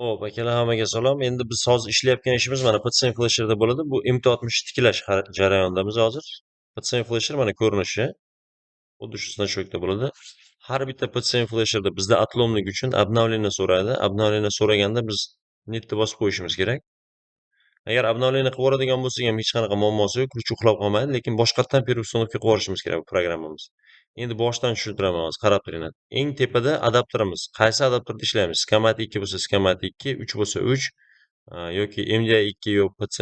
Ho'p, akalar hammaga salom. Endi biz hozir ishlayotgan ishimiz mana Pitsen Flasher'da bo'ladi. Bu MT-60 tiklash jarayonidamiz hozir. Pitsen Flasher mana ko'rinishi xuddi shu значокda bo'ladi. Har bitta Pitsen Flasher'da bizda atlomlik uchun обновление so'raydi. Обновление so'raganda biz netni bosib qo'yishimiz kerak. Agar обновление qilib yuboradigan bo'lsak ham hech qanaqa muammosi yo'q, ключ uxlab qolmaydi, lekin boshqatdan переустановка qilib yuborishimiz kerak bu programmamiz. Endi boshidan tushuntiraman hozir, qarab turinglar. Eng tepada adapterimiz. Qaysi adapterda ishlaymiz? Scamat 2 bo'lsa Scamat 2, 3 bo'lsa 3, yoki MDI2 yo PC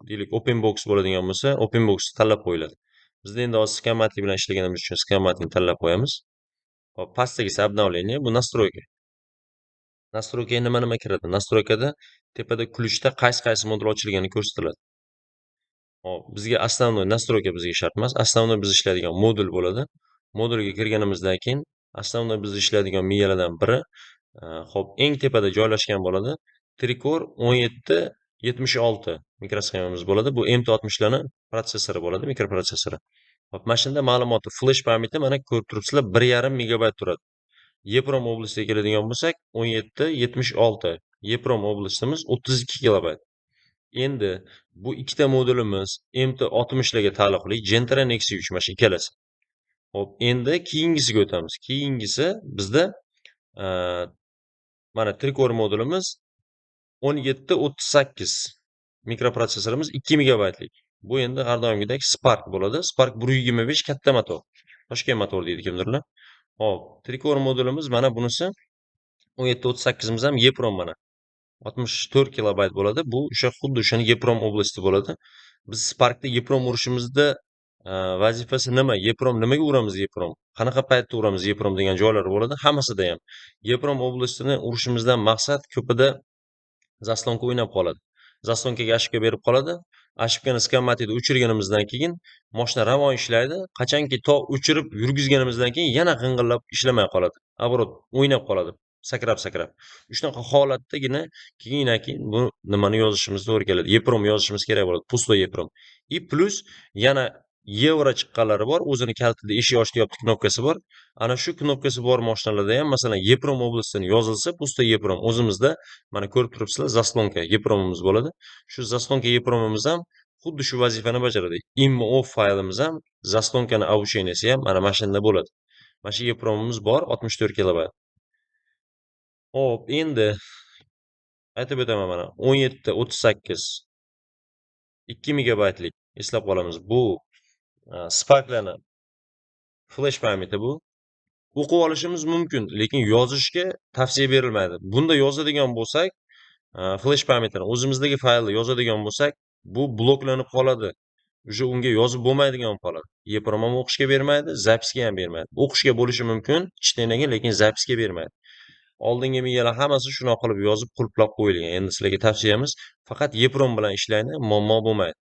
deylik open box bo'ladigan bo'lsa, open box tanlab qo'yiladi. Bizda endi hozir Scamat bilan ishlaganimiz uchun Scamatni tanlab qo'yamiz. Hop, pastdagisi обновление, bu настройка. Настройка nima kiradi? Настройкада tepada ключda qaysi modul ochilgani ko'rsatiladi. Hop, bizga основной настройка bizga shart emas. Основной biz ishlaydigan modul bo'ladi. Modulga kirganimizdan keyin основной biz ishlaydigan miyalardan biri hop, eng tepada joylashgan bo'ladi. Tricor 1776 mikrosxemamiz bo'ladi. Bu MT-60 larning protsessori bo'ladi, mikroprotsessori. Hop, mana shunda ma'lumoti flash pamyati mana ko'rib turibsizlar, 1,5 megabayt turadi. EEPROM oblastiga keladigan bo'lsak, 1776. EEPROM oblastimiz 32 kilobayt. Endi bu ikkita modulimiz MT-60 larga taalluqli Gentra Nexi 3 mana shu ikkalasi. Hop, endi keyingisiga o'tamiz. Keyingisi bizda mana Tricor modulimiz 1738 mikroprotsessorimiz 2 megabaytlik. Bu endi har doimgidek Spark bo'ladi. Spark 125 katta motor. Toshkent motor deydi kimdirlar. Hop, Tricor modulimiz mana bunisi 1738 ham EEPROM mana 64 kilobayt bo'ladi. Bu o'sha xuddi o'shani EEPROM oblasti bo'ladi. Biz Sparkda EEPROM urishimizda vazifasi nima? EEPROM nimaga uramiz EEPROM? Qanaqa paytda uramiz EEPROM degan joylar bo'ladi. Hammasida ham. EEPROM oblastini urishimizdan maqsad ko'pida zaslonka o'ynab qoladi. Zaslonkaga ошибка berib qoladi. Ошибкani skammatida o'chirganimizdan keyin mashina ravon ishlaydi. Qachonki to o'chirib yurgizganimizdan keyin yana g'ing'illab ishlamay qoladi. Оборот, o'ynab qoladi. Sakrab. Shunaqa holatdagina keyin bu nimani yozishimiz to'g'ri keladi. EEPROM yozishimiz kerak bo'ladi. Pusto EEPROM. И plus yana yevro chiqqanlari bor. O'zini kaltida eshik ochdi yopdi knopkasi bor. Ana shu knopkasi bor mashinalarda ham masalan EEPROM oblastini yozilsa, pusto EEPROM o'zimizda mana ko'rib turibsizlar, zaslonka EEPROMimiz bo'ladi. Shu zaslonka EEPROMimiz ham xuddi shu vazifani bajaradi. IMO faylimiz ham, zaslonkani обучениесі ham mana shunda bo'ladi. Mana shu EEPROMimiz bor, 64 kilobayt. Hop, endi aytib o'taman mana 1738 2 megabaytlik eslab qolamiz. Bu Sparklarni flash pamyati bu. O'qib olishimiz mumkin, lekin yozishga tavsiya berilmaydi. Bunda yozadigan bo'lsak, flash pamyatini o'zimizdagi faylni yozadigan bo'lsak, bu bloklanib qoladi. Uje unga yozib bo'lmaydigan qoladi. EEPROM ham o'qishga bermaydi, zapisga ham bermaydi. O'qishga bo'lishi mumkin, chtenagi, lekin zapisga bermaydi. Oldingi miyalar hammasi shunaqa qilib yozib qulplab qo'yilgan. Endi sizlarga tavsiyamiz faqat EEPROM bilan ishlaydi, muammo bo'lmaydi.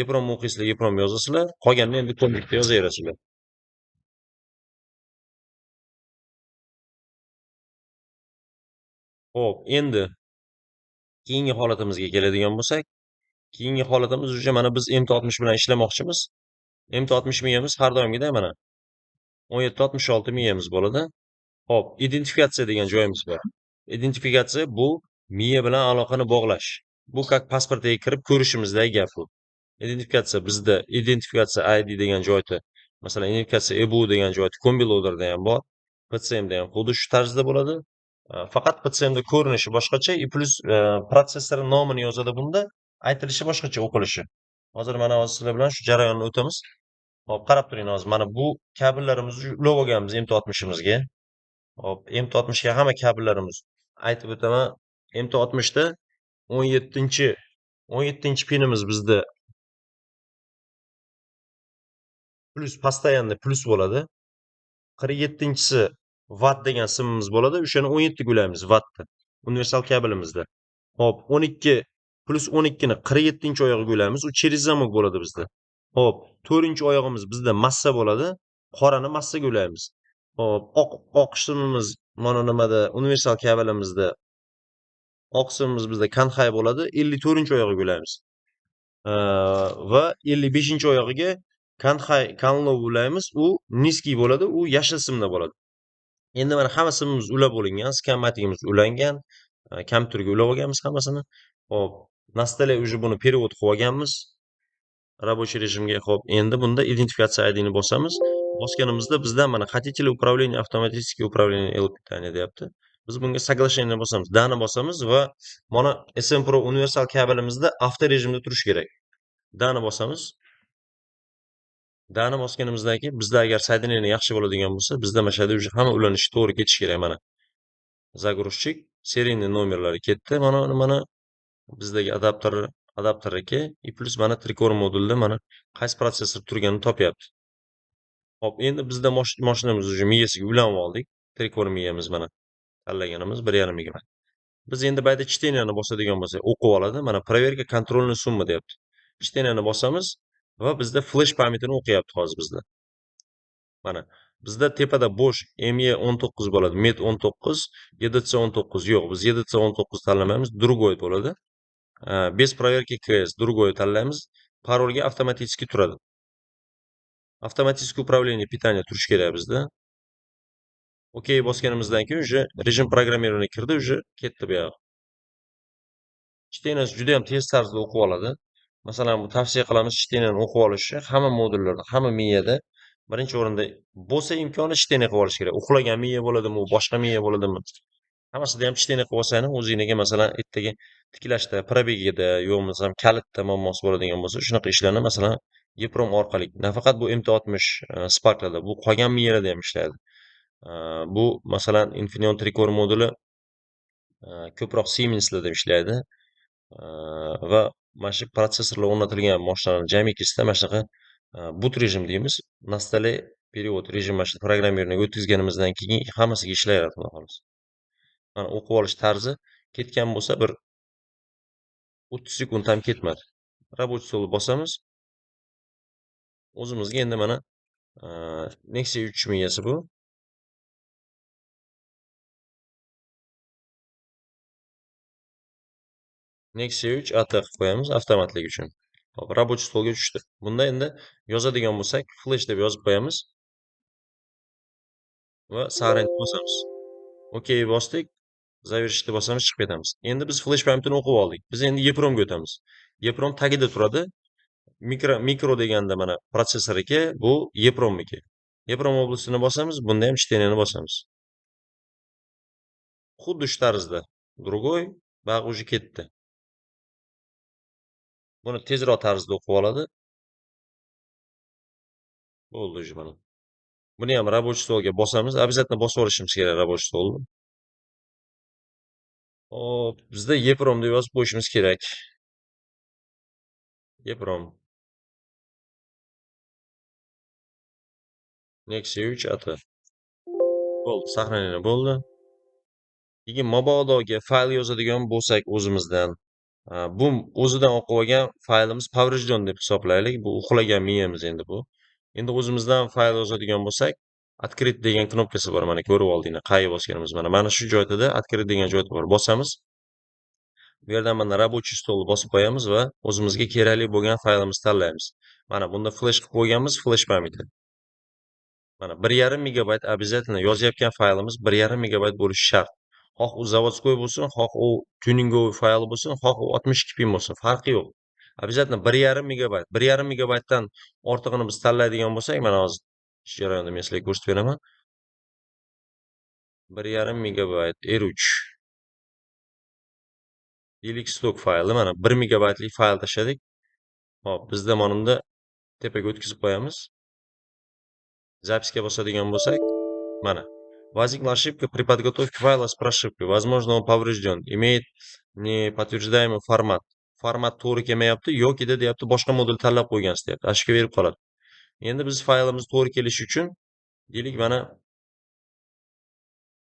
EEPROM o'qiysizlar, EEPROM yozasizlar, qolganini endi kompyuterda yozaverasizlar. Xo'p, endi keyingi holatimizga keladigan bo'lsak, keyingi holatimiz uje mana biz MT-60 bilan ishlamoqchimiz. MT-60 miyamiz har doimgidek mana 1766 miyamiz bo'ladi. Hop, identifikatsiya degan joyimiz bor. Identifikatsiya bu miya bilan aloqani bog'lash. Bu как pasportga kirib ko'rishimizdagi gap bu. Identifikatsiya bizda identifikatsiya ID degan joyda, masalan, identifikatsiya EBU degan joyda kombi loaderda ham bor. PCMda ham xuddi shu tarzda bo'ladi. Faqat PCMda ko'rinishi boshqacha, plus protsessor nomini yozadi bunda, aytilishi boshqacha o'qilishi. Hozir mana sizlar bilan shu jarayonni o'tamiz. Hop, qarab turing hozir. Mana bu kabellarimizni ulab olganmiz MT-60imizga. Hop, MT-60 ga hamma kabellarimiz. Aytib o'taman, MT-60da 17 pinimiz bizda plus постоянный plus bo'ladi. 47-si watt degan simimiz bo'ladi. O'shani 17 ga ulaymiz wattda. Universal kabelimizda. Hop, 12 plus 12 ni 47-oyog'iga ulaymiz. U через zamok bo'ladi bizda. Hop, 4-oyog'imiz bizda massa bo'ladi. Qorani massaga ulaymiz. Hop, oq simimiz mana nimada universal kabelimizda oq simimiz bizda kanhay bo'ladi. 54-oyog'iga ulaymiz. Va 55-oyog'iga kanlov ulaymiz. U niskiy bo'ladi. U yashil simda bo'ladi. Endi mana hamma simimiz ulab bo'lingan, skammatigimiz ulangan. kompyuterga ulab olganmiz hammasini. Hop, na stole уже buni перевод qilib olganmiz рабочий rejimga. Hop, endi bunda identifikatsiya ID'ni bosamiz. Bosganimizda bizdan mana хотите ли управление автоматическое управление питания deyapti. Biz bunga соглашение bosamiz. Dani bosamiz va mana SM Pro universal kabelimizda avto rejimda turishi kerak. Dani bosamiz. Dani bosganimizdan keyin bizda agar соединение yaxshi bo'ladigan bo'lsa, bizda mana shu yerda уже hamma ulanishi to'g'ri ketishi kerak mana. Загрузчик serialniy nomerlari ketdi. Mana bizdagi adapter 2 и plus mana Tricore modulda mana qaysi protsessor turganini topyapti. Hop, endi bizda mashinamiz уже miyasiga ulanib oldik. Tricore miyamiz mana tanlaganimiz 1.5 megabayt. Biz endi bayda chteniyani bosadigan bo'lsak, o'qib oladi. Mana проверка контрольная summa deyapti. Chteniyani bosamiz va bizda flash pamitini o'qiyapti hozir bizda. Mana bizda tepada bo'sh ME19 bo'ladi. MET19, EDC19 yo'q. Biz EDC19 tanlamaymiz, другой bo'ladi. Без проверки КС другой tanlaymiz. Parolga avtomatik turadi. Avtomatik управление питания turishi kerak bizda. Okey bosganimizdan keyin уже rejim programmirованиga kirdi, уже ketdi bu yoq. Chteniyasi juda ham tez tarzda o'qib oladi. Masalan, bu tavsiya qilamiz chteniyani o'qib olishni hamma modullarda, hamma miyada birinchi o'rinda bo'lsa imkoni chteniya qilib olish kerak. Uxlagan miya bo'ladimi, boshqa miya bo'ladimi? Hammasida ham chteniya qilib olsang, o'zingizga masalan ertaga tiklashda, probegida, yo bo'lmasam kalitda muammosi bo'ladigan bo'lsa, shunaqa ishlarni masalan EEPROM orqali, nafaqat bu MT60 Sparklarda, bu qolgan miyalarda ham ishlaydi. Bu masalan Infineon Tricore moduli ko'proq Siemenslarda ishlaydi. Va mana shu protsessorlar o'rnatilgan mashinalarni jamikisida mana shunaqa boot rejim deymiz. Na stole перевод rejim mana shu programmirованиga o'tkazganimizdan keyin hammasiga ishlayapti xudo xohlasa. Mana o'qib olish tarzi ketgan bo'lsa bir 30 sekund ham ketmadi. Рабочий stolni bosamiz. O'zimizga endi mana Nexia 3 miyasi bu. Nexia 3 AT qilib qo'yamiz avtomatlik uchun. Hop, рабочий stolga tushdi. Bunda endi yozadigan bo'lsak, flash deb yozib qo'yamiz va sog'inch bosamiz. Okey bosdik. Завершitni bosamiz, chiqib ketamiz. Endi biz flash pamitini o'qib oldik. Biz endi EEPROMga o'tamiz. EEPROM tagida turadi. Mikro deganda mana protsessor 2, bu EEPROMniki. EEPROM oblastini bosamiz, bunda ham chteniyani bosamiz. Xuddi shu tarzda. Другой bag' уже ketdi. Buni tezroq tarzda o'qib oladi. Bo'ldi уже mana. Buni ham рабочий stolga bosamiz. Обязательно bosib olishimiz kerak рабочий stolni. Hop, bizda EEPROM deb yozib qo'yishimiz kerak. EEPROM. Nexia 3 AT. Bo'ldi, saqlanadi bo'ldi. Keyin mabodoga fayl yozadigan bo'lsak o'zimizdan, bu o'zidan o'qib olgan faylimiz поврежден deb hisoblaylik. Bu uxlagan miyamiz endi bu. Endi o'zimizdan fayl yozadigan bo'lsak, открыть degan knopkasi bor, mana ko'rib oldinglar, qayga bosganimiz. Mana shu joyda открыть degan joyda bor. Bosamiz. Bu yerdan mana рабочий stolni bosib qo'yamiz va o'zimizga kerakli bo'lgan faylimizni tanlaymiz. Mana bunda flash qilib qo'yganmiz, flash pamiti. Mana 1.5 megabayt обязательно yozayotgan faylimiz 1.5 megabayt bo'lishi shart. Xoh u zavodskoy bo'lsin, xoh u tuningoviy fayl bo'lsin, xoh u 62 pin bo'lsin, farqi yo'q. Обязательно 1.5 megabayt. 1.5 megabaytdan ortig'ini biz tanlaydigan bo'lsak, mana hozir ish jarayonida men sizlarga ko'rsatib beraman. 1.5 megabayt R3 Delix stock fayli, mana 1 megabaytlik fayl tashladik. Hop, bizda mana bunda tepaga o'tkazib qo'yamiz. Zapiska bosadigan bo'lsak, mana возникла ошибка при подготовке файла с прошивкой. Возможно, он поврежден. Имеет неподтверждаемый формат. Format to'g'ri kelmayapti yoki deyapti boshqa modul tanlab qo'ygansiz deyapti. Ashka berib qoladi. Endi biz faylimiz to'g'ri kelishi uchun deylik mana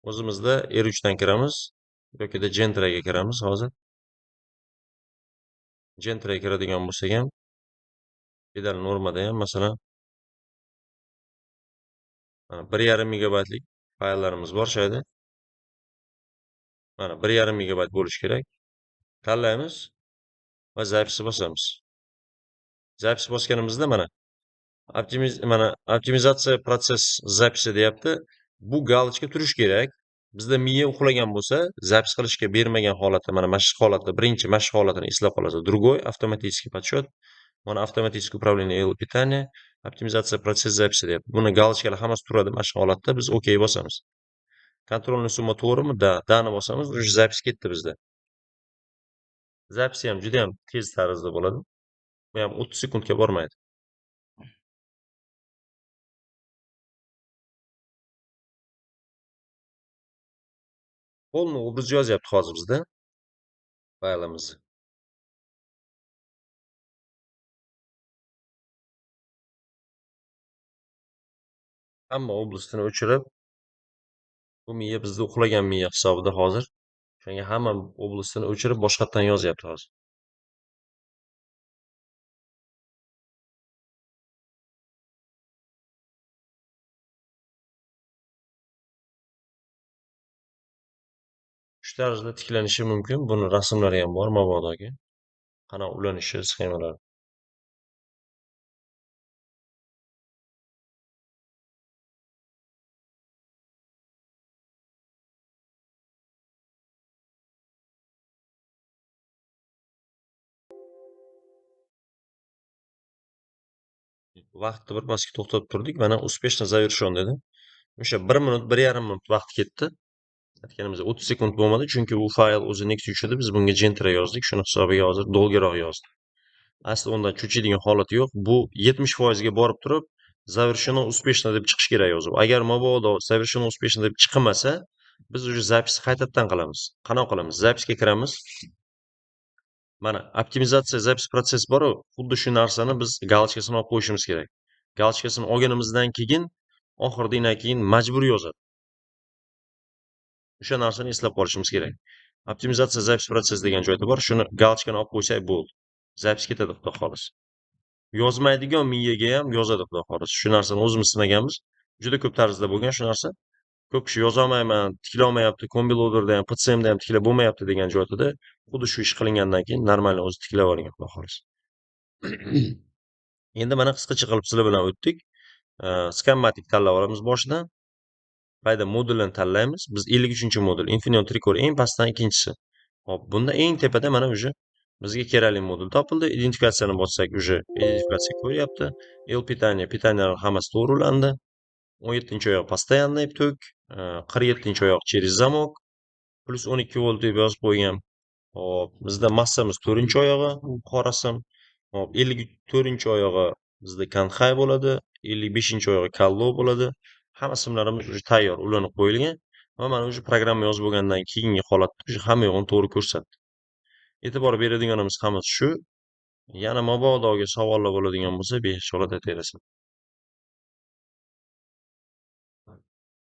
o'zimizda R3 dan kiramiz yoki Gentraga kiramiz hozir. Gentraga kiradigan bo'lsak ham pedal normada ham masalan mana 1.5 megabaytlik fayllarimiz bor shu yerda. Mana 1.5 megabayt bo'lishi kerak. Tanlaymiz va zapis bosamiz. Zapis bosganimizda mana optimizatsiya protsess zapisi deyapti. Bu galochka turishi kerak. Bizda miya uxlagan bo'lsa, zapis qilishga bermagan holatda, mana mashq holatda, birinchi mashq holatini eslab qolasiz. Другой автоматический подсчет, mana автоматическое управление питания, optimizatsiya protsess zapisi deyapti. Buni galочкаlar hammasi turadi mashq holatda, biz OK bosamiz. Kontrolniy summa to'g'rimi? Da. Dani bosamiz, уже zapis ketdi bizda. Zapisi ham juda ham tez tarzda bo'ladi. Bu ham 30 sekundga bormaydi. Полный obraz yozyapti hozir bizda faylimizni. Hamma oblastini o'chirib, bu miya bizda uxlagan miya hisobida hozir. O'shanga hamma oblastini o'chirib, boshqatdan yozyapti hozir. Shu tarzda tiklanishi mumkin. Buni rasmlari ham bor mabodoga. Qanaqa ulanishi sxemalari. Vaqtni bir pasga to'xtatib turdik. Mana успешно завершен dedi. O'sha 1 minut, 1,5 minut vaqt ketdi. Aytganimizda 30 sekund bo'lmadi, chunki u fayl o'zi next uchadi. Biz bunga Gentra yozdik. Shuni hisobiga hozir dolgiroq yozdik. Asli undan cho'chiydigan holati yo'q. Bu 70% ga borib turib, завершено успешно deb chiqish kerak yozib. Agar mabodo завершено успешно deb chiqmasa, biz уже zapisni qaytadan qilamiz. Qanaqa qilamiz? Zapisga kiramiz. Mana optimizatsiya zapis protsess bor-ku, xuddi shu narsani biz galочкасini olib qo'yishimiz kerak. Galочкасini olganimizdan keyin oxiridan keyin majbur yozadi. O'sha narsani eslab qolishimiz kerak. Optimizatsiya zapis protsess degan joyda bor. Shuni galочкani olib qo'ysak bo'ldi. Zapis ketadi xudo xolisa. Yozmaydigan miyaga ham yozadi xudo xolisa. Shu narsani o'zimiz sinaganmiz. Juda ko'p tarzda bo'lgan shu narsa. Ko'p kishi yozolmayman, tiklolmayapti, kombiloderda ham, PCMda ham tiklab bo'lmayapti degan joyda xuddi shu ish qilingandan keyin normalniy o'zi tiklab olgan xudo xolisa. Endi mana qisqacha qilib sizlar bilan o'tdik. Scanmatic tanlab olamiz boshidan. Payda modulini tanlaymiz. Biz 53-modul Infineon Tricore eng pastdan ikkinchisi. Hop, bunda eng tepada mana уже bizga kerakli modul topildi. Identifikatsiyani bossak уже identifikatsiya ko'ryapti. El pitaniyalar hammasi to'g'rilandi. 17-oyoq постоянный tok, 47-oyoq через zamok, plus 12 volt deb yozib qo'ygan. Hop, bizda massamiz 4-oyog'i qorasim. Hop, 54-oyog'i bizda Kanhay bo'ladi, 55-oyog'i Kallo bo'ladi. Hamma simlarimiz уже tayyor, ulanib qo'yilgan. Va mana уже programma yozib bo'lgandan keyingi holatda уже hamma yo'g'ini to'g'ri ko'rsatdi. E'tibor beradiganimiz hammasi shu. Yana mabodoga savollar bo'ladigan bo'lsa, bemalol aytaverasan.